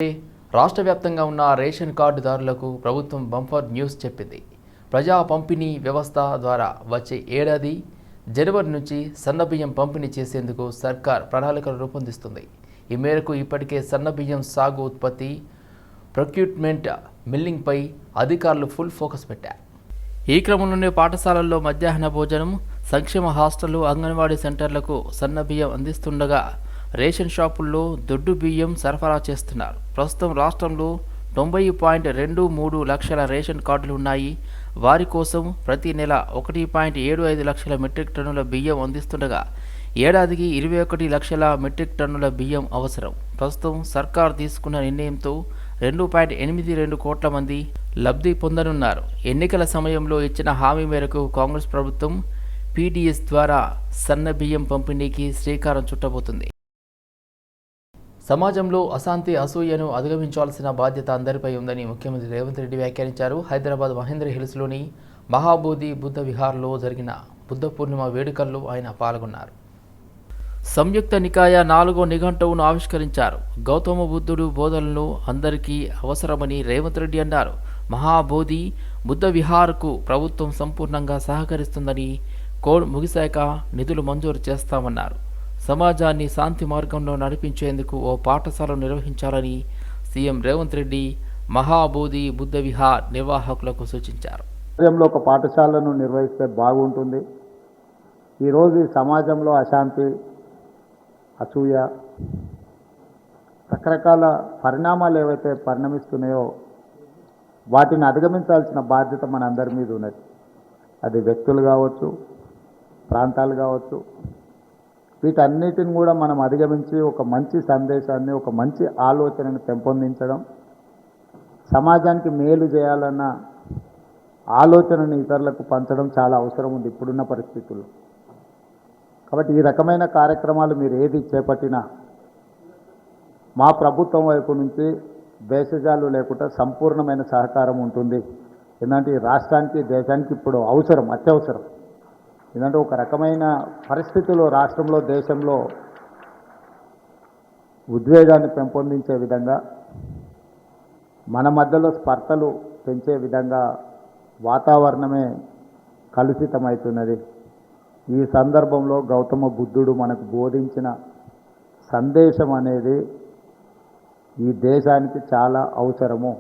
రాష్ట్ర వ్యాప్తంగా ఉన్న రేషన్ కార్డుదారులకు ప్రభుత్వం బంపర్ న్యూస్ చెప్పింది. ప్రజా పంపిణీ వ్యవస్థ ద్వారా వచ్చే ఏడాది జనవరి నుంచి సన్నబియ్యం పంపిణీ చేసేందుకు సర్కార్ ప్రణాళికలు రూపొందిస్తుంది. ఈ మేరకు ఇప్పటికే సన్నబియ్యం సాగు, ఉత్పత్తి, ప్రొక్యూర్మెంట్, మిల్లింగ్పై అధికారులు ఫుల్ ఫోకస్ పెట్టారు. ఈ క్రమంలోనే పాఠశాలల్లో మధ్యాహ్న భోజనం, సంక్షేమ హాస్టళ్లు, అంగన్వాడీ సెంటర్లకు సన్నబియ్యం అందిస్తుండగా రేషన్ షాపుల్లో దొడ్డు బియ్యం సరఫరా చేస్తున్నారు. ప్రస్తుతం రాష్ట్రంలో 90.23 లక్షల రేషన్ కార్డులు ఉన్నాయి. వారి కోసం ప్రతి నెల 1.75 లక్షల మెట్రిక్ టన్నుల బియ్యం అందిస్తుండగా ఏడాదికి 21 లక్షల మెట్రిక్ టన్నుల బియ్యం అవసరం. ప్రస్తుతం సర్కార్ తీసుకున్న నిర్ణయంతో 2.82 కోట్ల మంది లబ్ధి పొందనున్నారు. ఎన్నికల సమయంలో ఇచ్చిన హామీ మేరకు కాంగ్రెస్ ప్రభుత్వం పీడీఎస్ ద్వారా సన్న బియ్యం పంపిణీకి శ్రీకారం చుట్టబోతుంది. సమాజంలో అశాంతి, అసూయను అధిగమించాల్సిన బాధ్యత అందరిపై ఉందని ముఖ్యమంత్రి రేవంత్ రెడ్డి వ్యాఖ్యానించారు. హైదరాబాద్ మహేంద్ర హిల్స్లోని మహాబోధి బుద్ధ విహార్లో జరిగిన బుద్ధ పూర్ణిమ వేడుకల్లో ఆయన పాల్గొన్నారు. సంయుక్త నికాయ 4వ నిఘంటువును ఆవిష్కరించారు. గౌతమ బుద్ధుడు బోధనలు అందరికీ అవసరమని రేవంత్ రెడ్డి అన్నారు. మహాబోధి బుద్ధ విహార్కు ప్రభుత్వం సంపూర్ణంగా సహకరిస్తుందని, కోడ్ ముగిశాక నిధులు మంజూరు చేస్తామన్నారు. సమాజాన్ని శాంతి మార్గంలో నడిపించేందుకు ఓ పాఠశాల నిర్వహించాలని సీఎం రేవంత్ రెడ్డి మహాబోధి బుద్ధ విహార్ నిర్వాహకులకు సూచించారు. ఒక పాఠశాలను నిర్వహిస్తే బాగుంటుంది. ఈరోజు సమాజంలో అశాంతి, అసూయ, రకరకాల పరిణామాలు ఏవైతే పరిణమిస్తున్నాయో వాటిని అధిగమించాల్సిన బాధ్యత మనందరి మీద ఉన్నది. అది వ్యక్తులు కావచ్చు, ప్రాంతాలు కావచ్చు, వీటన్నిటిని కూడా మనం అధిగమించి ఒక మంచి సందేశాన్ని, ఒక మంచి ఆలోచనను పెంపొందించడం, సమాజానికి మేలు చేయాలన్న ఆలోచనని ఇతరులకు పంచడం చాలా అవసరం ఉంది ఇప్పుడున్న పరిస్థితుల్లో. కాబట్టి ఈ రకమైన కార్యక్రమాలు మీరు ఏది చేపట్టినా మా ప్రభుత్వం వైపు నుంచి భేషజాలు లేకుండా సంపూర్ణమైన సహకారం ఉంటుంది. ఎందుకంటే ఈ రాష్ట్రానికి, దేశానికి ఇప్పుడు అవసరం, అత్యవసరం. ఎందుకంటే ఒక రకమైన పరిస్థితులు రాష్ట్రంలో, దేశంలో ఉద్వేగాన్ని పెంపొందించే విధంగా, మన మధ్యలో స్పర్ధలు పెంచే విధంగా వాతావరణమే కలుషితమవుతున్నది. ఈ సందర్భంలో గౌతమ బుద్ధుడు మనకు బోధించిన సందేశం అనేది ఈ దేశానికి చాలా అవసరము.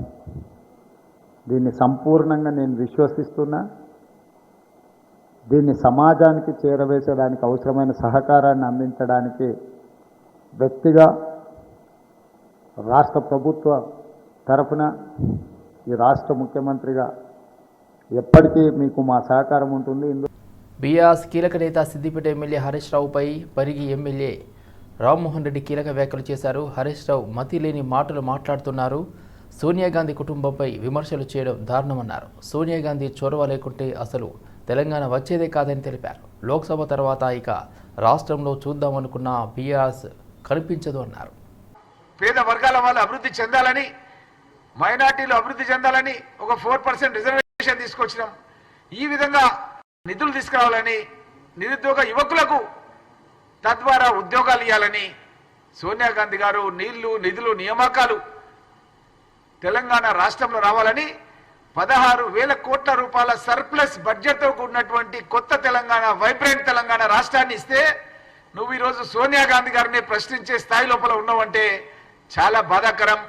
దీన్ని సంపూర్ణంగా నేను విశ్వసిస్తున్నా. దీన్ని సమాజానికి చేరవేసడానికి అవసరమైన సహకారాన్ని అందించడానికి వ్యక్తిగా, రాష్ట్ర ప్రభుత్వ తరఫున, ఈ రాష్ట్ర ముఖ్యమంత్రిగా ఎప్పటికీ మీకు మా సహకారం ఉంటుంది. బీఆర్ఎస్ కీలక నేత సిద్దిపేట ఎమ్మెల్యే హరీష్ రావుపై పరిగి ఎమ్మెల్యే రామ్మోహన్ రెడ్డి కీలక వ్యాఖ్యలు చేశారు. హరీష్ రావు మతి లేని మాటలు మాట్లాడుతున్నారు. సోనియా గాంధీ కుటుంబంపై విమర్శలు చేయడం దారుణమన్నారు. సోనియా గాంధీ చొరవ లేకుంటే అసలు తెలంగాణ వచ్చేదే కాదని తెలిపారు. లోక్సభ తర్వాత ఇక రాష్ట్రంలో చూద్దామనుకున్న బీఆర్ఎస్ కనిపించదు అన్నారు. పేద వర్గాల వాళ్ళు అభివృద్ధి చెందాలని, మైనార్టీలు అభివృద్ధి చెందాలని ఒక 4% రిజర్వేషన్ తీసుకొచ్చినాం. ఈ విధంగా నిధులు తీసుకురావాలని, నిరుద్యోగ యువకులకు తద్వారా ఉద్యోగాలు ఇవ్వాలని సోనియా గాంధీ గారు నీళ్లు, నిధులు, నియామకాలు తెలంగాణ రాష్ట్రంలో రావాలని 16,000 కోట్ల రూపాయల సర్ప్లస్ బడ్జెట్తో కూడినటువంటి కొత్త తెలంగాణ, వైబ్రెంట్ తెలంగాణ రాష్ట్రాన్ని ఇస్తే నువ్వు ఈరోజు సోనియా గాంధీ గారిని ప్రశ్నించే స్థాయి లోపల ఉన్నావంటే చాలా బాధాకరం.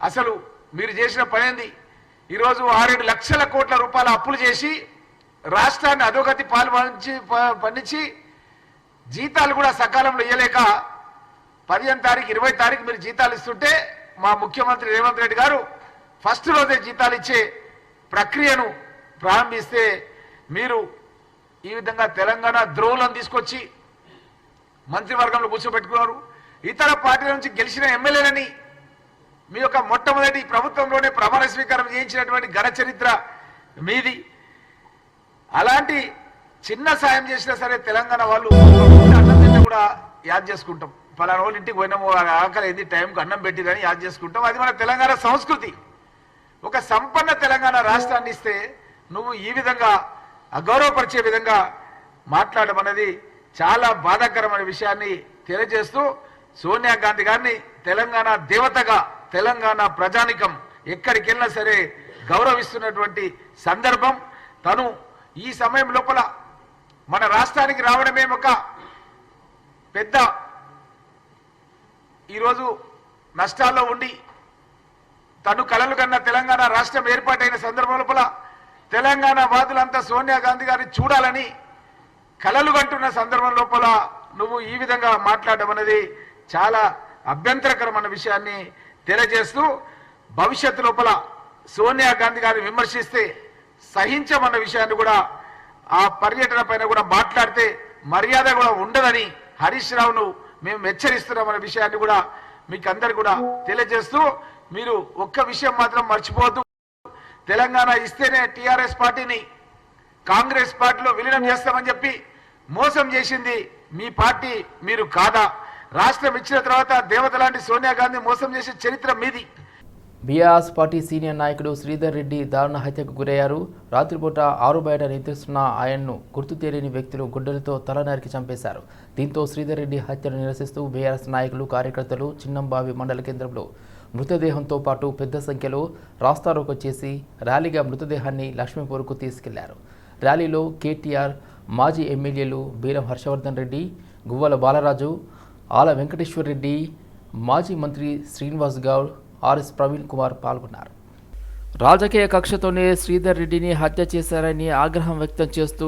అసలు మీరు చేసిన పనేంది? ఈరోజు 6-7 లక్షల కోట్ల రూపాయల అప్పులు చేసి రాష్ట్రాన్ని అధోగతి పండించి జీతాలు కూడా సకాలంలో ఇవ్వలేక 15 తారీఖు 20 తారీఖు మీరు జీతాలు ఇస్తుంటే మా ముఖ్యమంత్రి రేవంత్ రెడ్డి గారు ఫస్ట్ రోజే జీతాలు ఇచ్చే ప్రక్రియను ప్రారంభిస్తే మీరు ఈ విధంగా తెలంగాణ ద్రోవులను తీసుకొచ్చి మంత్రివర్గంలో కూర్చోబెట్టుకున్నారు. ఇతర పార్టీల నుంచి గెలిచిన ఎమ్మెల్యేలని మీ యొక్క మొట్టమొదటి ప్రభుత్వంలోనే ప్రమాణ స్వీకారం చేయించినటువంటి ఘన చరిత్ర మీది. అలాంటి చిన్న సాయం చేసినా సరే తెలంగాణ వాళ్ళు అన్నం తిన్నా కూడా యాద్ చేసుకుంటాం. పలానా వాళ్ళు ఇంటికి పోయినాము, ఆకలి అయింది, టైంకి అన్నం పెట్టిదని యాద్ చేసుకుంటాం. అది మన తెలంగాణ సంస్కృతి. ఒక సంపన్న తెలంగాణ రాష్ట్రాన్ని ఇస్తే నువ్వు ఈ విధంగా అగౌరవపరిచే విధంగా మాట్లాడడం అనేది చాలా బాధాకరమైన విషయాన్ని తెలియజేస్తూ సోనియా గాంధీ గారిని తెలంగాణ దేవతగా తెలంగాణ ప్రజానికం ఎక్కడికి వెళ్ళినా సరే గౌరవిస్తున్నటువంటి సందర్భం. తను ఈ సమయం లోపల మన రాష్ట్రానికి రావడమే ఒక పెద్ద ఈరోజు నష్టాల్లో ఉండి తను కలలు కన్న తెలంగాణ రాష్ట్రం ఏర్పాటైన సందర్భం లోపల తెలంగాణ వాదులంతా సోనియా గాంధీ గారిని చూడాలని కలలు కంటున్న సందర్భం లోపల నువ్వు ఈ విధంగా మాట్లాడడం అనేది చాలా అభ్యంతరకరమైన విషయాన్ని తెలియజేస్తూ భవిష్యత్తు లోపల సోనియా గాంధీ గారిని విమర్శిస్తే సహించమన్న విషయాన్ని కూడా ఆ పర్యటన పైన కూడా మాట్లాడితే మర్యాద కూడా ఉండదని హరీష్ రావును మేము హెచ్చరిస్తున్నామన్న విషయాన్ని కూడా మీకు అందరు కూడా తెలియజేస్తూ మీరు ఒక్క విషయం మాత్రం మర్చిపోవద్దు. తెలంగాణ ఇస్తేనే టీఆర్ఎస్ పార్టీని కాంగ్రెస్ పార్టీలో విలీనం చేస్తామని చెప్పి మోసం చేసింది మీ పార్టీ, మీరు కాదా? రాష్ట్రం ఇచ్చిన తర్వాత దేవత లాంటి సోనియా గాంధీ మోసం చేసే చరిత్ర మీది. బీఆర్ఎస్ పార్టీ సీనియర్ నాయకుడు శ్రీధర్ రెడ్డి దారుణ హత్యకు గురయ్యారు. రాత్రిపూట ఆరు బయట నిద్రిస్తున్న ఆయన్ను గుర్తు తెలియని వ్యక్తులు గుడ్డలతో తల నరికి చంపేశారు. దీంతో శ్రీధర్ రెడ్డి హత్యను నిరసిస్తూ బీఆర్ఎస్ నాయకులు, కార్యకర్తలు చిన్నంబావి మండల కేంద్రంలో మృతదేహంతో పాటు పెద్ద సంఖ్యలో రాస్తారోకో చేసి ర్యాలీగా మృతదేహాన్ని లక్ష్మీపూర్కు తీసుకెళ్లారు. ర్యాలీలో కేటీఆర్, మాజీ ఎమ్మెల్యేలు బీరం హర్షవర్ధన్ రెడ్డి, గువ్వల బాలరాజు, ఆల వెంకటేశ్వర్ రెడ్డి, మాజీ మంత్రి శ్రీనివాస్ గౌడ్, ఆర్ఎస్ ప్రవీణ్ కుమార్ పాల్గొన్నారు. రాజకీయ కక్షతోనే శ్రీధర్ రెడ్డిని హత్య చేశారని ఆగ్రహం వ్యక్తం చేస్తూ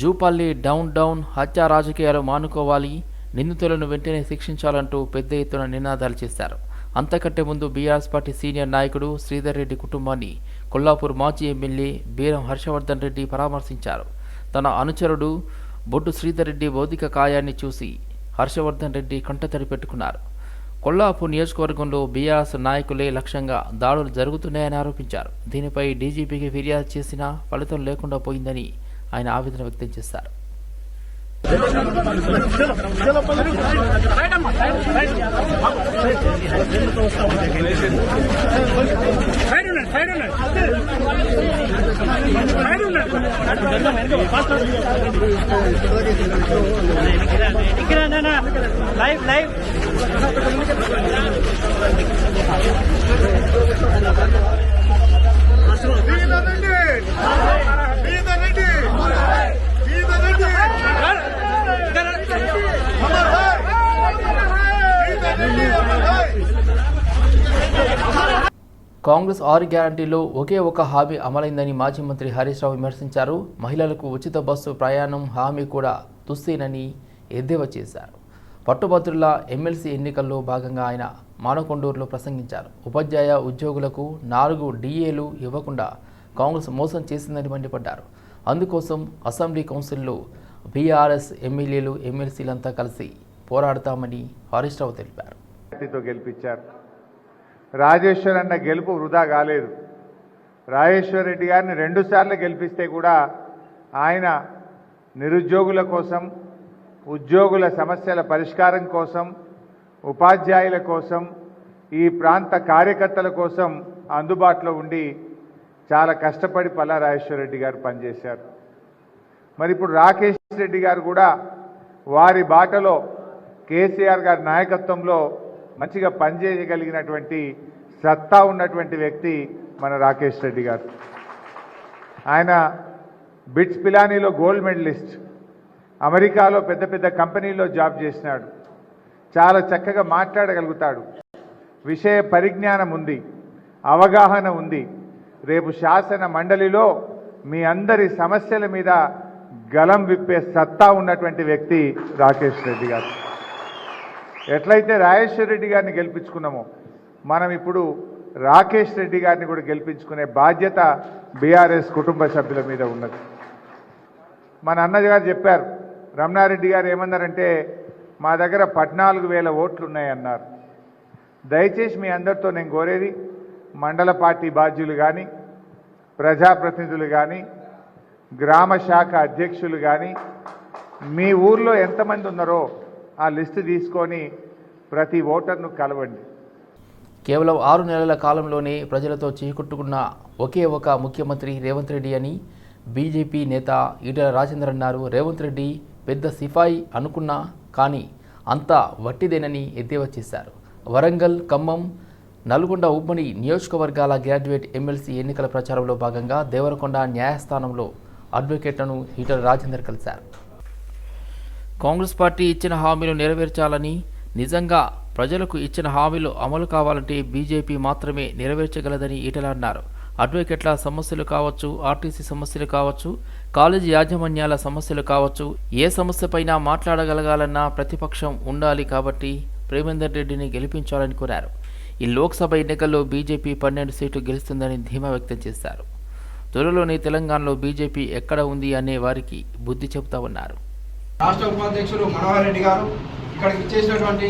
జూపల్లి డౌన్ హత్య రాజకీయాలు మానుకోవాలి, నిందితులను వెంటనే శిక్షించాలంటూ పెద్ద ఎత్తున నినాదాలు చేశారు. అంతకంటే ముందు బీఆర్ఎస్ పార్టీ సీనియర్ నాయకుడు శ్రీధర్ రెడ్డి కుటుంబాన్ని కొల్లాపూర్ మాజీ ఎమ్మెల్యే బీరం హర్షవర్ధన్ రెడ్డి పరామర్శించారు. తన అనుచరుడు బొడ్డు శ్రీధర్ రెడ్డి భౌతిక కాయాన్ని చూసి హర్షవర్ధన్ రెడ్డి కంటతడి పెట్టుకున్నారు. కొల్లాపూర్ నియోజకవర్గంలో బీఆర్ఎస్ నాయకులే లక్ష్యంగా దాడులు జరుగుతున్నాయని ఆరోపించారు. దీనిపై డీజీపీకి ఫిర్యాదు చేసినా ఫలితం లేకుండా పోయిందని ఆయన ఆవేదన వ్యక్తం చేశారు. లైవ్ కాంగ్రెస్ 6 గ్యారంటీలో ఒకే ఒక హామీ అమలైందని మాజీ మంత్రి హరీష్ రావు విమర్శించారు. మహిళలకు ఉచిత బస్సు ప్రయాణం హామీ కూడా తుస్సేనని ఎద్దేవా చేశారు. పట్టుభద్రుల ఎమ్మెల్సీ ఎన్నికల్లో భాగంగా ఆయన మానకొండూరులో ప్రసంగించారు. ఉపాధ్యాయ ఉద్యోగులకు 4 DAలు ఇవ్వకుండా కాంగ్రెస్ మోసం చేసిందని మండిపడ్డారు. అందుకోసం అసెంబ్లీ కౌన్సిల్లో బీఆర్ఎస్ ఎమ్మెల్యేలు, ఎమ్మెల్సీలంతా కలిసి పోరాడతామని హరీష్ రావు తెలిపారు. గెలిపించారు. రాజేశ్వర్ అన్న గెలుపు వృధా కాలేదు. రాజేశ్వర్ రెడ్డి గారిని 2 సార్లు గెలిపిస్తే కూడా ఆయన నిరుద్యోగుల కోసం, ఉద్యోగుల సమస్యల పరిష్కారం కోసం, ఉపాధ్యాయుల కోసం, ఈ ప్రాంత కార్యకర్తల కోసం అందుబాటులో ఉండి చాలా కష్టపడి పల్లా రాజేశ్వర్ రెడ్డి గారు పనిచేశారు. మరి ఇప్పుడు రాకేష్ రెడ్డి గారు కూడా వారి బాటలో కేసీఆర్ గారి నాయకత్వంలో మంచిగా పనిచేయగలిగినటువంటి సత్తా ఉన్నటువంటి వ్యక్తి మన రాకేష్ రెడ్డి గారు. ఆయన బిట్స్ పిలానీలో గోల్డ్ మెడలిస్ట్, అమెరికాలో పెద్ద పెద్ద కంపెనీల్లో జాబ్ చేసినాడు. చాలా చక్కగా మాట్లాడగలుగుతాడు, విషయ పరిజ్ఞానం ఉంది, అవగాహన ఉంది. రేపు శాసన మండలిలో మీ అందరి సమస్యల మీద గలం విప్పే సత్తా ఉన్నటువంటి వ్యక్తి రాకేష్ రెడ్డి గారు. ఎట్లయితే రాజేశ్వర్ రెడ్డి గారిని గెలిపించుకున్నామో మనం ఇప్పుడు రాకేష్ రెడ్డి గారిని కూడా గెలిపించుకునే బాధ్యత బీఆర్ఎస్ కుటుంబ సభ్యుల మీద ఉన్నది. మన అన్నగారు చెప్పారు, రమణారెడ్డి గారు ఏమన్నారంటే మా దగ్గర 14,000 ఓట్లు ఉన్నాయన్నారు. దయచేసి మీ అందరితో నేను కోరేది, మండల పార్టీ బాధ్యులు కానీ, ప్రజాప్రతినిధులు కానీ, గ్రామ శాఖ అధ్యక్షులు కానీ, మీ ఊర్లో ఎంతమంది ఉన్నారో ఆ లిస్టు తీసుకొని ప్రతి ఓటర్ను కలవండి. కేవలం 6 నెలల కాలంలోనే ప్రజలతో చీకొట్టుకున్న ఒకే ఒక ముఖ్యమంత్రి రేవంత్ రెడ్డి అని బీజేపీ నేత ఈటెల రాజేందర్ అన్నారు. రేవంత్ రెడ్డి పెద్ద సిపాయి అనుకున్నా కానీ అంతా వట్టిదేనని ఎద్దేవా చేశారు. వరంగల్, ఖమ్మం, నల్గొండ ఉమ్మడి నియోజకవర్గాల గ్రాడ్యుయేట్ ఎమ్మెల్సీ ఎన్నికల ప్రచారంలో భాగంగా దేవరకొండ న్యాయస్థానంలో అడ్వకేట్లను ఈటెల రాజేందర్ కలిశారు. కాంగ్రెస్ పార్టీ ఇచ్చిన హామీలు నెరవేర్చాలని, నిజంగా ప్రజలకు ఇచ్చిన హామీలు అమలు కావాలంటే బీజేపీ మాత్రమే నెరవేర్చగలదని ఈటెల అన్నారు. అడ్వకేట్ల సమస్యలు కావచ్చు, ఆర్టీసీ సమస్యలు కావచ్చు, కాలేజీ యాజమాన్యాల సమస్యలు కావచ్చు, ఏ సమస్యపైనా మాట్లాడగలగాలన్నా ప్రతిపక్షం ఉండాలి. కాబట్టి ప్రేమేందర్ రెడ్డిని గెలిపించాలని కోరారు. ఈ లోక్సభ ఎన్నికల్లో బీజేపీ 12 సీట్లు గెలుస్తుందని ధీమా వ్యక్తం చేశారు. త్వరలోనే తెలంగాణలో బీజేపీ ఎక్కడ ఉంది అనే వారికి బుద్ధి చెబుతామన్నారు. రాష్ట్ర ఉపాధ్యక్షులు మనోహర్ రెడ్డి గారు, ఇక్కడికి ఇచ్చేసినటువంటి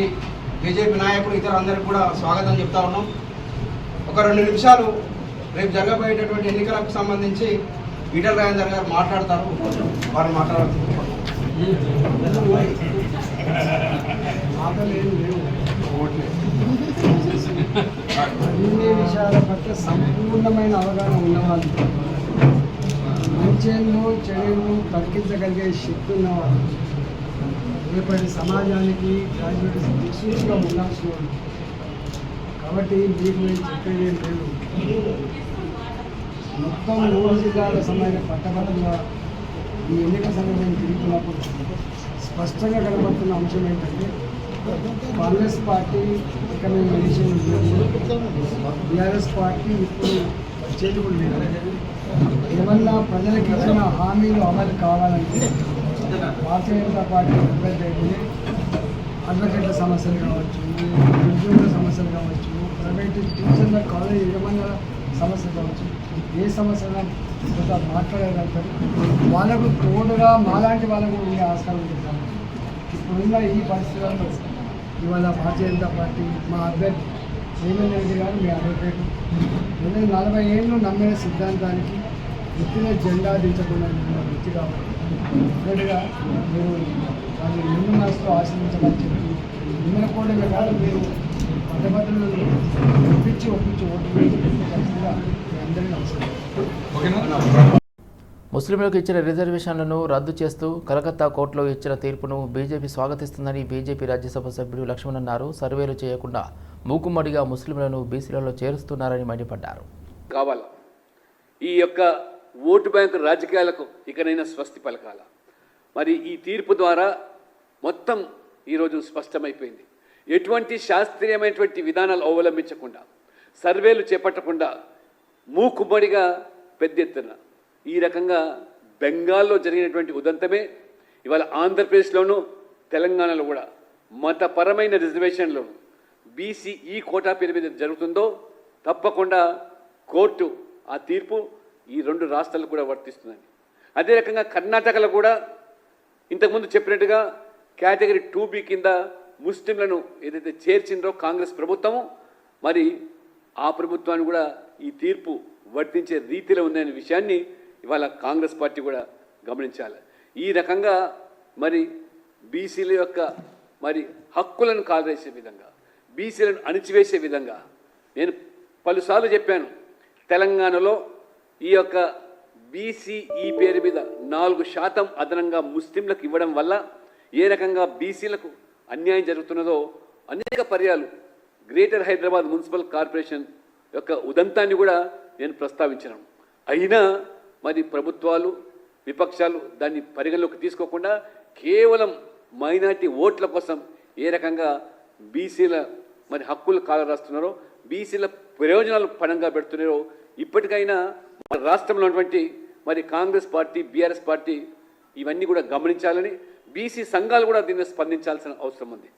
బీజేపీ నాయకులు ఇతరులందరికీ కూడా స్వాగతం చెప్తా ఉన్నాం. ఒక 2 నిమిషాలు రేపు జరగబోయేటటువంటి ఎన్నికలకు సంబంధించి ఈటెల రాజేందర్ గారు మాట్లాడతారు. వారు మాట్లాడుతున్నారు. అన్ని విషయాల పట్ల సంపూర్ణమైన అవగాహన ఉన్నవాళ్ళు, మంచేళ్ళు చెడును తగ్గించగలిగే శక్తి ఉన్నవాళ్ళు, రేపటి సమాజానికి గ్రాడ్యుయేట్స్ దిక్సూచిగా ఉండాల్సిన వాళ్ళు. కాబట్టి మీకు నేను చెప్పేది ఏం లేదు. మొత్తం 3 జిల్లాల సమయంలో పట్టభద్రులుగా ఈ ఎన్నికల సమయం తిరుగుతున్నప్పుడు స్పష్టంగా కనబడుతున్న అంశం ఏంటంటే కాంగ్రెస్ పార్టీ ఇక మేము ఎలక్షన్ బీఆర్ఎస్ పార్టీ ఇప్పుడు వచ్చేది కూడా లేదు. ఏమన్నా ప్రజలకు ఇచ్చిన హామీలు అమలు కావాలంటే భారతీయ జనతా పార్టీ అడ్వకేట్ల సమస్యలు కావచ్చు, ఉద్యోగుల సమస్యలు కావచ్చు, ప్రైవేట్ టీచర్ల కాలేజ్ యజమానుల సమస్యలు కావచ్చు, ఏ సమస్య మాట్లాడగలుగుతారు. వాళ్ళకు తోడుగా మాలాంటి వాళ్ళకు ఉండే ఆస్కారం ఉంటుంది. ఇప్పుడున్న ఈ పరిస్థితుల్లో ఇవాళ భారతీయ జనతా పార్టీ మా అభ్యర్థి ప్రేమేందర్ రెడ్డి గారు మీ అడ్వకేట్ 40 ఏళ్ళు నమ్మిన సిద్ధాంతానికి వ్యక్తిగా జెండా దించకుండా వ్యక్తి కాబట్టి అభ్యర్థిగా మీరు వాళ్ళని ముందు మనసులో ఆశ్రయించమని చెప్పి మిమ్మల్ని కూడా కాదు, మీరు పట్టభద్రులను ఒప్పించి ఓటు వేసి ఖచ్చితంగా మీ అందరికీ నమస్కారం. ముస్లింలకు ఇచ్చిన రిజర్వేషన్లను రద్దు చేస్తూ కలకత్తా కోర్టులో ఇచ్చిన తీర్పును బీజేపీ స్వాగతిస్తుందని బీజేపీ రాజ్యసభ సభ్యుడు లక్ష్మణ్ అన్నారు. సర్వేలు చేయకుండా మూకుమ్మడిగా ముస్లింలను బీసీలలో చేరుస్తున్నారని మండిపడ్డారు. కావాల ఈ యొక్క ఓటు బ్యాంకు రాజకీయాలకు ఇకనైనా స్వస్తి పలకాల. మరి ఈ తీర్పు ద్వారా మొత్తం ఈరోజు స్పష్టమైపోయింది. ఎటువంటి శాస్త్రీయమైనటువంటి విధానాలు అవలంబించకుండా, సర్వేలు చేపట్టకుండా మూకుమ్మడిగా పెద్ద ఎత్తున ఈ రకంగా బెంగాల్లో జరిగినటువంటి ఉదంతమే ఇవాళ ఆంధ్రప్రదేశ్లోనూ తెలంగాణలో కూడా మతపరమైన రిజర్వేషన్లోను బీసీఈ కోటా పేరు మీద జరుగుతుందో తప్పకుండా కోర్టు ఆ తీర్పు ఈ 2 రాష్ట్రాలకు కూడా వర్తిస్తుందని. అదే రకంగా కర్ణాటకలో కూడా ఇంతకుముందు చెప్పినట్టుగా కేటగిరీ 2B కింద ముస్లింలను ఏదైతే చేర్చిందో కాంగ్రెస్ ప్రభుత్వము, మరి ఆ ప్రభుత్వాన్ని కూడా ఈ తీర్పు వర్తించే రీతిలో ఉందనే విషయాన్ని ఇవాళ కాంగ్రెస్ పార్టీ కూడా గమనించాలి. ఈ రకంగా మరి బీసీల యొక్క మరి హక్కులను కాలరేసే విధంగా, బీసీలను అణిచివేసే విధంగా నేను పలుసార్లు చెప్పాను. తెలంగాణలో ఈ యొక్క బీసీఈ పేరు మీద 4% అదనంగా ముస్లింలకు ఇవ్వడం వల్ల ఏ రకంగా బీసీలకు అన్యాయం జరుగుతున్నదో అనేక పర్యాలు గ్రేటర్ హైదరాబాద్ మున్సిపల్ కార్పొరేషన్ యొక్క ఉదంతాన్ని కూడా నేను ప్రస్తావించాను. అయినా మరి ప్రభుత్వాలు, విపక్షాలు దాన్ని పరిగణలోకి తీసుకోకుండా కేవలం మైనార్టీ ఓట్ల కోసం ఏ రకంగా బీసీల మరి హక్కులు కాలరాస్తున్నారో, బీసీల ప్రయోజనాలు పణంగా పెడుతున్నారో ఇప్పటికైనా మన రాష్ట్రంలో ఉన్నటువంటి మరి కాంగ్రెస్ పార్టీ, బీఆర్ఎస్ పార్టీ ఇవన్నీ కూడా గమనించాలని, బీసీ సంఘాలు కూడా దీన్ని స్పందించాల్సిన అవసరం ఉంది.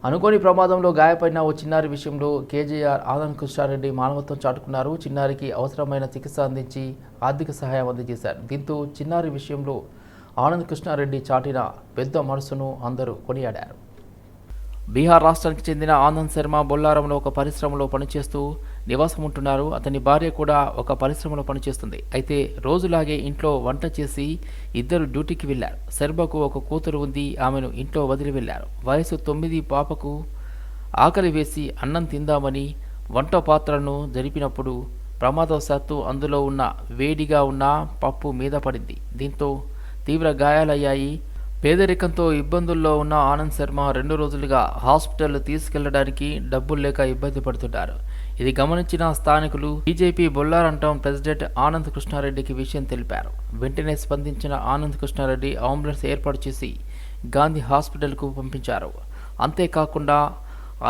అనుకోని ప్రమాదంలో గాయపడిన ఓ చిన్నారి విషయంలో కేజీఆర్ ఆనంద్ కృష్ణారెడ్డి మానవత్వం చాటుకున్నారు. చిన్నారికి అవసరమైన చికిత్స అందించి ఆర్థిక సహాయం అందజేశారు. దీంతో చిన్నారి విషయంలో ఆనంద్ కృష్ణారెడ్డి చాటిన పెద్ద మనసును అందరూ కొనియాడారు. బీహార్ రాష్ట్రానికి చెందిన ఆనంద్ శర్మ బొల్లారంలో ఒక పరిశ్రమలో పనిచేస్తూ నివాసం ఉంటున్నారు. అతని భార్య కూడా ఒక పరిశ్రమలో పనిచేస్తుంది. అయితే రోజులాగే ఇంట్లో వంట చేసి ఇద్దరు డ్యూటీకి వెళ్లారు. శర్మకు ఒక కూతురు ఉంది. ఆమెను ఇంట్లో వదిలి వెళ్లారు. వయసు 9 పాపకు ఆకలి వేసి అన్నం తిందామని వంట పాత్రను జరిపినప్పుడు ప్రమాదవశాత్తు అందులో ఉన్న వేడిగా ఉన్న పప్పు మీద పడింది. దీంతో తీవ్ర గాయాలయ్యాయి. పేదరికంతో ఇబ్బందుల్లో ఉన్న ఆనంద్ శర్మ 2 రోజులుగా హాస్పిటల్ తీసుకెళ్లడానికి డబ్బులు లేక ఇబ్బంది పడుతున్నారు. ఇది గమనించిన స్థానికులు BJP Bollaram town president Anand కృష్ణారెడ్డికి విషయం తెలిపారు. వెంటనే స్పందించిన ఆనంద్ కృష్ణారెడ్డి అంబులెన్స్ ఏర్పాటు చేసి గాంధీ హాస్పిటల్కు పంపించారు. అంతేకాకుండా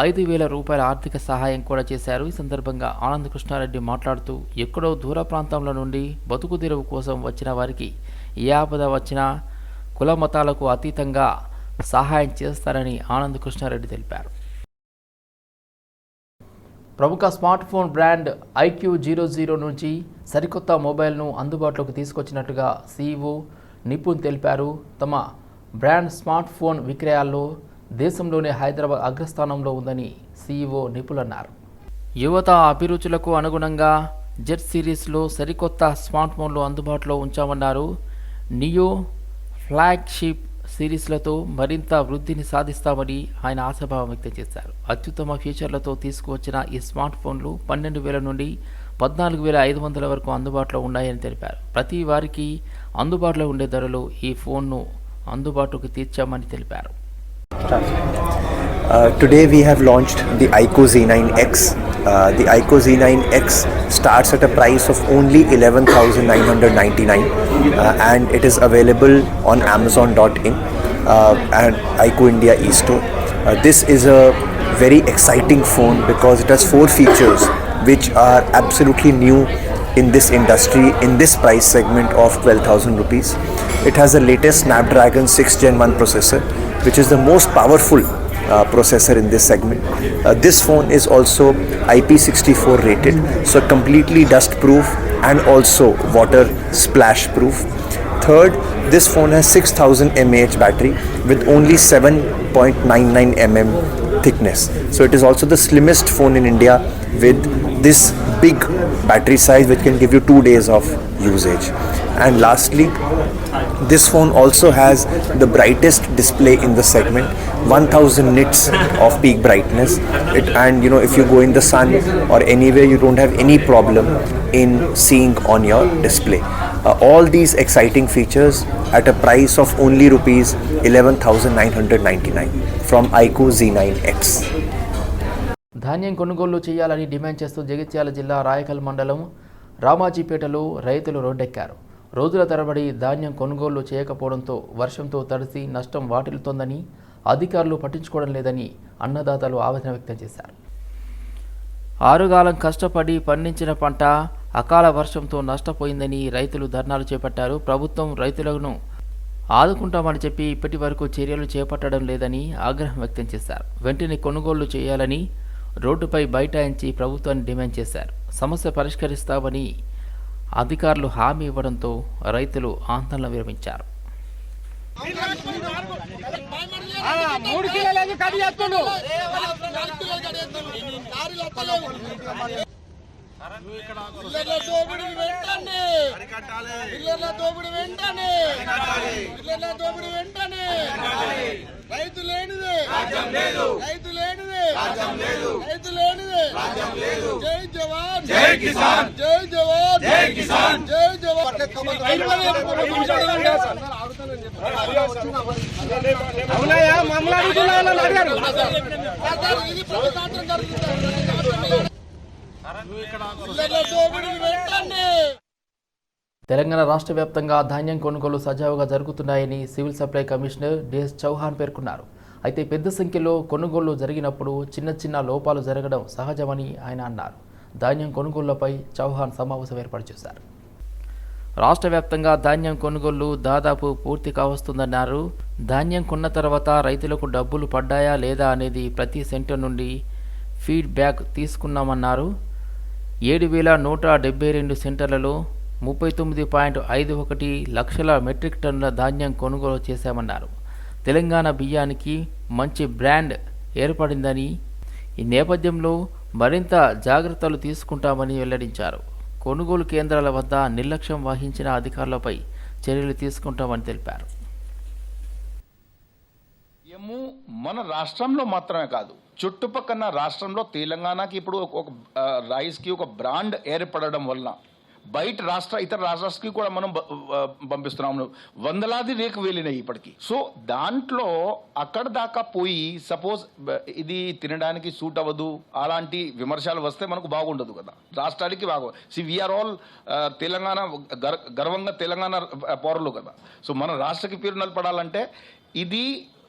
5,000 రూపాయల ఆర్థిక సహాయం కూడా చేశారు. ఈ సందర్భంగా ఆనంద్ కృష్ణారెడ్డి మాట్లాడుతూ ఎక్కడో దూర ప్రాంతంలో నుండి బతుకు తెరువు కోసం వచ్చిన వారికి ఏ ఆపద వచ్చినా కుల మతాలకు అతీతంగా సహాయం చేస్తారని ఆనంద్ కృష్ణారెడ్డి తెలిపారు. ప్రముఖ స్మార్ట్ ఫోన్ బ్రాండ్ IQ00 నుంచి సరికొత్త మొబైల్ను అందుబాటులోకి తీసుకొచ్చినట్టుగా CEO నిపుణ్ తెలిపారు. తమ బ్రాండ్ స్మార్ట్ ఫోన్ విక్రయాల్లో దేశంలోనే హైదరాబాద్ అగ్రస్థానంలో ఉందని CEO నిపుణ్ అన్నారు. యువత అభిరుచులకు అనుగుణంగా జెట్ సిరీస్లో సరికొత్త స్మార్ట్ ఫోన్లు అందుబాటులో ఉంచామన్నారు. నియో ఫ్లాగ్షిప్ సిరీస్లతో మరింత వృద్ధిని సాధిస్తామని ఆయన ఆశాభావం వ్యక్తం చేశారు. అత్యుత్తమ ఫీచర్లతో తీసుకువచ్చిన ఈ స్మార్ట్ ఫోన్లు 12,000 నుండి 14,500 వరకు అందుబాటులో ఉన్నాయని తెలిపారు. ప్రతి వారికి అందుబాటులో ఉండే ధరలో ఈ ఫోన్ను అందుబాటులోకి తీర్చామని తెలిపారు. Today we have launched the iQOO Z9X. The iQOO Z9X starts at a price of only 11,999 and it is available on Amazon.in and iQOO India eStore. This is a very exciting phone because it has 4 features which are absolutely new in this industry, in this price segment of 12,000 rupees. It has the latest Snapdragon 6 Gen 1 processor, which is the most powerful processor in this segment. This phone is also IP64 rated, so completely dust proof and also water splash proof. Third, this phone has 6,000 mAh battery with only 7.99 mm thickness. So it is also the slimmest phone in India with this big battery size which can give you 2 days of usage. And lastly, this phone also has the brightest display in the segment, 1000 nits of peak brightness. And if you go in the sun or anywhere, you don't have any problem in seeing on your display. All these exciting features at a price of only rupees 11,999 from iQOO Z9X. ధాన్యం కొనుగోలు చేయాలని demand చేస్తూ జగిత్యాల జిల్లా రాయకల్ మండలం రామాజీపేటలో రైతులు రోడ్డెక్కారు. రోజుల తరబడి ధాన్యం కొనుగోలు చేయకపోవడంతో వర్షంతో తడిసి నష్టం వాటిల్లుతోందని, అధికారులు పట్టించుకోవడం లేదని అన్నదాతలు ఆవేదన వ్యక్తం చేశారు. ఆరుగాలం కష్టపడి పండించిన పంట అకాల వర్షంతో నష్టపోయిందని రైతులు ధర్నాలు చేపట్టారు. ప్రభుత్వం రైతులను ఆదుకుంటామని చెప్పి ఇప్పటి వరకు చర్యలు చేపట్టడం లేదని ఆగ్రహం వ్యక్తం చేశారు. వెంటనే కొనుగోలు చేయాలని రోడ్డుపై బైఠాయించి ప్రభుత్వాన్ని డిమాండ్ చేశారు. సమస్య పరిష్కరిస్తామని అధికారులు హామీ ఇవ్వడంతో రైతులు ఆందోళన విరమించారు. 3 కిలోలు కడి చేస్తుండు. రైతు లేనిదే రైతు లేనిదే రైతు లేనిదే జై జవాన్ జై కిసాన్ జై జవాన్ జై కిసాన్ జై జవాన్. అవునయ్యా మమ్మల్ని అడుగుతున్నారు. తెలంగాణ రాష్ట్ర వ్యాప్తంగా ధాన్యం కొనుగోలు సజావుగా జరుగుతున్నాయని civil supply commissioner D S Chauhan పేర్కొన్నారు. అయితే పెద్ద సంఖ్యలో కొనుగోళ్లు జరిగినప్పుడు చిన్న చిన్న లోపాలు జరగడం సహజమని ఆయన అన్నారు. ధాన్యం కొనుగోళ్లపై చౌహాన్ సమావేశం ఏర్పాటు చేశారు. రాష్ట్ర వ్యాప్తంగా ధాన్యం కొనుగోళ్లు దాదాపు పూర్తి కావస్తుందన్నారు. ధాన్యం కొన్న తర్వాత రైతులకు డబ్బులు పడ్డాయా లేదా అనేది ప్రతి సెంటర్ నుండి ఫీడ్బ్యాక్ తీసుకున్నామన్నారు. 7,172 సెంటర్లలో 39.51 లక్షల మెట్రిక్ టన్నుల ధాన్యం కొనుగోలు చేశామన్నారు. తెలంగాణ బియ్యానికి మంచి బ్రాండ్ ఏర్పడిందని, ఈ నేపథ్యంలో మరింత జాగ్రత్తలు తీసుకుంటామని వెల్లడించారు. కొనుగోలు కేంద్రాల వద్ద నిర్లక్ష్యం వహించిన అధికారులపై చర్యలు తీసుకుంటామని తెలిపారు. మన రాష్ట్రంలో మాత్రమే కాదు, చుట్టుపక్కల రాష్ట్రంలో తెలంగాణకి ఇప్పుడు ఒక రైస్కి ఒక బ్రాండ్ ఏర్పడడం వలన బయట ఇతర రాష్ట్రాలకి కూడా మనం పంపిస్తున్నాము. వందలాది రేకు వెళ్ళినాయి ఇప్పటికి. సో దాంట్లో అక్కడ దాకా పోయి సపోజ్ ఇది తినడానికి సూట్ అవ్వదు అలాంటి విమర్శలు వస్తే మనకు బాగుండదు కదా, రాష్ట్రానికి బాగు. వీఆర్ ఆల్ తెలంగాణ గర్వంగా తెలంగాణ పౌరులు కదా. సో మన రాష్ట్రకి పేరు నిలబడాలంటే ఇది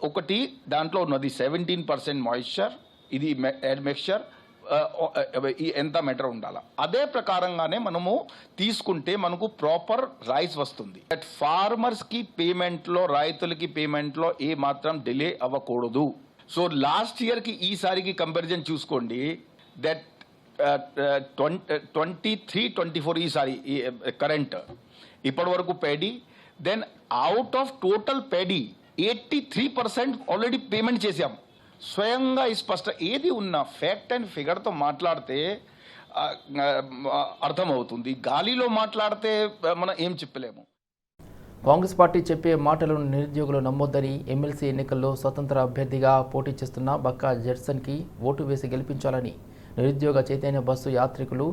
ఒకటి దాంట్లో ఉన్నది 17% మాయిశ్చర్, ఇది మిక్స్చర్ ఎంత మెటర్ ఉండాలి. అదే ప్రకారంగానే మనము తీసుకుంటే మనకు ప్రాపర్ రైస్ వస్తుంది. ఫార్మర్స్కి పేమెంట్లో, రైతులకి పేమెంట్లో ఏ మాత్రం డిలే అవ్వకూడదు. సో లాస్ట్ ఇయర్కి ఈసారికి కంపారిజన్ చూసుకోండి. దట్ 23-24 ఈసారి కరెంట్ ఇప్పటి వరకు paddy, then out of total paddy 83% already payment చేసాం. స్వయంగా స్పష్ట ఏది ఉన్న ఫ్యాక్ట్ అండ్ ఫిగర్తో మాట్లాడితే అర్థమవుతుంది. గాలిలో మాట్లాడితే మనం ఏం చెప్పలేము. కాంగ్రెస్ పార్టీ చెప్పే మాటలను నిరుద్యోగులు నమ్మొద్దని ఎమ్మెల్సీ ఎన్నికల్లో స్వతంత్ర అభ్యర్థిగా పోటీ చేస్తున్న బక్కా జెర్సన్కి ఓటు వేసి గెలిపించాలని నిరుద్యోగ చైతన్య బస్సు యాత్రికులు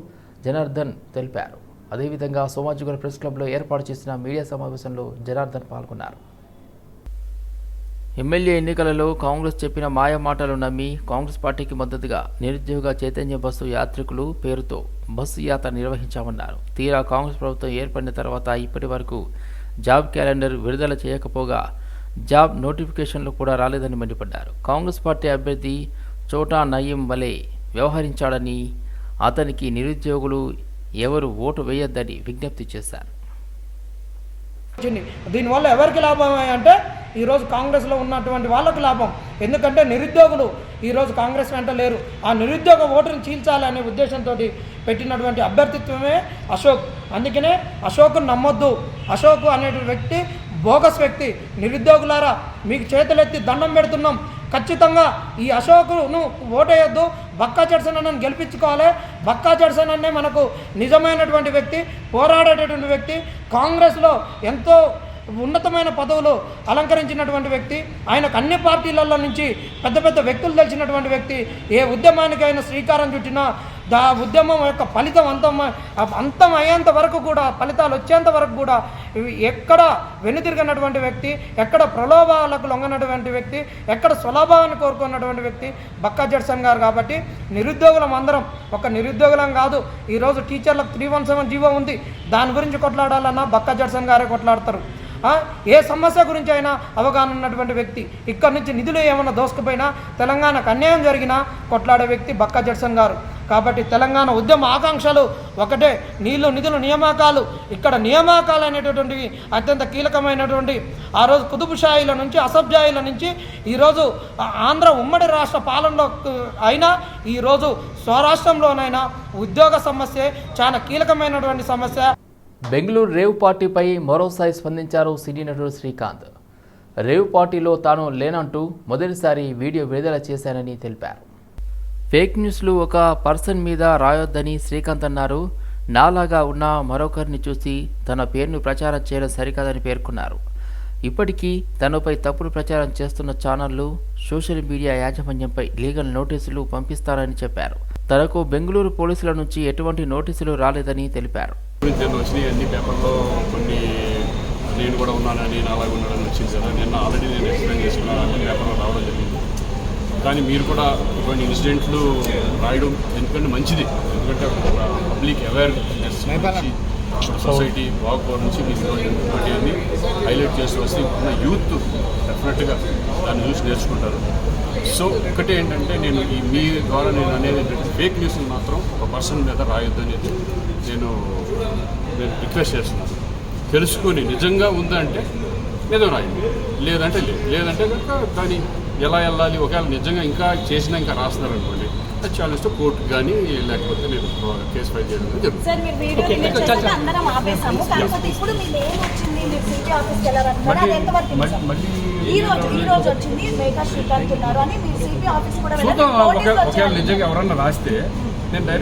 జనార్దన్ తెలిపారు. అదేవిధంగా సోమాజిగూడ ప్రెస్ క్లబ్లో ఏర్పాటు చేసిన మీడియా సమావేశంలో జనార్దన్ పాల్గొన్నారు. ఎమ్మెల్యే ఎన్నికలలో కాంగ్రెస్ చెప్పిన మాయ మాటలు నమ్మి కాంగ్రెస్ పార్టీకి మద్దతుగా నిరుద్యోగ చైతన్య బస్సు యాత్రికులు పేరుతో బస్సు యాత్ర నిర్వహించామన్నారు. తీరా కాంగ్రెస్ ప్రభుత్వం ఏర్పడిన తర్వాత ఇప్పటి వరకు జాబ్ క్యాలెండర్ విడుదల చేయకపోగా జాబ్ నోటిఫికేషన్లు కూడా రాలేదని మండిపడ్డారు. కాంగ్రెస్ పార్టీ అభ్యర్థి చోటా నయీం వలే వ్యవహరించాడని, అతనికి నిరుద్యోగులు ఎవరు ఓటు వేయొద్దని విజ్ఞప్తి చేశారు. దీనివల్ల ఎవరికి లాభం అంటే ఈరోజు కాంగ్రెస్లో ఉన్నటువంటి వాళ్ళకు లాభం. ఎందుకంటే నిరుద్యోగులు ఈరోజు కాంగ్రెస్ వెంట లేరు. ఆ నిరుద్యోగ ఓటును చీల్చాలనే ఉద్దేశంతో పెట్టినటువంటి అభ్యర్థిత్వమే అశోక్. అందుకనే అశోక్ను నమ్మొద్దు. అశోక్ అనే వ్యక్తి బోగస్ వ్యక్తి. నిరుద్యోగులారా మీకు చేతులెత్తి దండం పెడుతున్నాం. ఖచ్చితంగా ఈ అశోక్ను ఓటేయొద్దు. బక్కా జెర్సన్ అన్నను గెలిపించుకోవాలి. బక్కా జెర్సన్ అన్నే మనకు నిజమైనటువంటి వ్యక్తి, పోరాడేటటువంటి వ్యక్తి, కాంగ్రెస్లో ఎంతో ఉన్నతమైన పదవులు అలంకరించినటువంటి వ్యక్తి. ఆయనకు అన్ని పార్టీలలో నుంచి పెద్ద పెద్ద వ్యక్తులు తెలిసినటువంటి వ్యక్తి. ఏ ఉద్యమానికైనా శ్రీకారం చుట్టినా ఉద్యమం యొక్క ఫలితం అంతం అయ్యేంత వరకు కూడా, ఫలితాలు వచ్చేంత వరకు కూడా ఎక్కడ వెనుతిరిగినటువంటి వ్యక్తి, ఎక్కడ ప్రలోభాలకు లొంగనటువంటి వ్యక్తి, ఎక్కడ స్వలాభాన్ని కోరుకున్నటువంటి వ్యక్తి బక్కా జెర్సన్ గారు. కాబట్టి నిరుద్యోగులం అందరం, ఒక నిరుద్యోగులం కాదు. ఈరోజు టీచర్లకు 317 జీవో ఉంది. దాని గురించి కొట్లాడాలన్నా బక్కా జెర్సన్ గారే కొట్లాడతారు. ఏ సమస్య గురించి అయినా అవగాహన ఉన్నటువంటి వ్యక్తి. ఇక్కడి నుంచి నిధులు ఏమన్నా దోసుకుపోయినా, తెలంగాణకు అన్యాయం జరిగినా కొట్లాడే వ్యక్తి బక్కా జెర్సన్ గారు. కాబట్టి తెలంగాణ ఉద్యమ ఆకాంక్షలు ఒకటే, నీళ్లు, నిధులు, నియామకాలు. ఇక్కడ నియామకాలు అనేటటువంటివి అత్యంత కీలకమైనటువంటి. ఆ రోజు కుతుబుషాయిల నుంచి, అసబ్జాయిల నుంచి ఈరోజు ఆంధ్ర ఉమ్మడి రాష్ట్ర పాలనలో అయినా, ఈరోజు స్వరాష్ట్రంలోనైనా ఉద్యోగ సమస్య చాలా కీలకమైనటువంటి సమస్య. బెంగళూరు రేవ్ పార్టీపై మరోసారి స్పందించారు సినీ నటుడు శ్రీకాంత్. రేవ్ పార్టీలో తాను లేనంటూ మొదటిసారి వీడియో విడుదల చేశానని తెలిపారు. ఫేక్ న్యూస్లు ఒక పర్సన్ మీద రాయొద్దని శ్రీకాంత్ అన్నారు. నాలాగా ఉన్న మరొకరిని చూసి తన పేరును ప్రచారం చేయడం సరికాదని పేర్కొన్నారు. ఇప్పటికీ తనపై తప్పుడు ప్రచారం చేస్తున్న ఛానళ్లు, సోషల్ మీడియా యాజమాన్యంపై లీగల్ నోటీసులు పంపిస్తారని చెప్పారు. తనకు బెంగళూరు పోలీసుల నుంచి ఎటువంటి నోటీసులు రాలేదని తెలిపారు. వచ్చినాయి అన్ని పేపర్లో, కొన్ని నేను కూడా ఉన్నానని, నాలాగా ఉన్నాడని వచ్చింది కదా. నిన్న ఆల్రెడీ నేను ఎక్స్ప్లెయిన్ చేసుకున్నాను, అన్ని పేపర్లో రావడం జరిగింది. కానీ మీరు కూడా ఇటువంటి ఇన్సిడెంట్లు రాయడం ఎందుకంటే మంచిది. ఎందుకంటే పబ్లిక్ అవేర్నెస్ సొసైటీ బాగుపో నుంచి మీరు ఇటువంటివన్నీ హైలైట్ చేస్తూ వస్తే ఉన్న యూత్ డెఫినెట్గా దాన్ని చూసి నేర్చుకుంటారు. సో ఒకటే ఏంటంటే నేను మీ ద్వారా నేను అనేది ఏంటంటే ఫేక్ న్యూస్ని మాత్రం ఒక పర్సన్ మీద రాయొద్దు అనేది నేను రిక్వెస్ట్ చేస్తున్నాను. తెలుసుకొని నిజంగా ఉందంటే ఏదో రాయండి, లేదంటే లేదంటే కనుక కానీ ఎలా వెళ్ళాలి, ఒకవేళ నిజంగా ఇంకా చేసినా ఇంకా రాస్తున్నారు అనుకోండి, అది ఛాలెంజ్తో కోర్టు కానీ లేకపోతే నేను కేసు ఫైల్ చేయడం ఒకవేళ నిజంగా ఎవరన్నా రాస్తే నేను డైరెక్ట్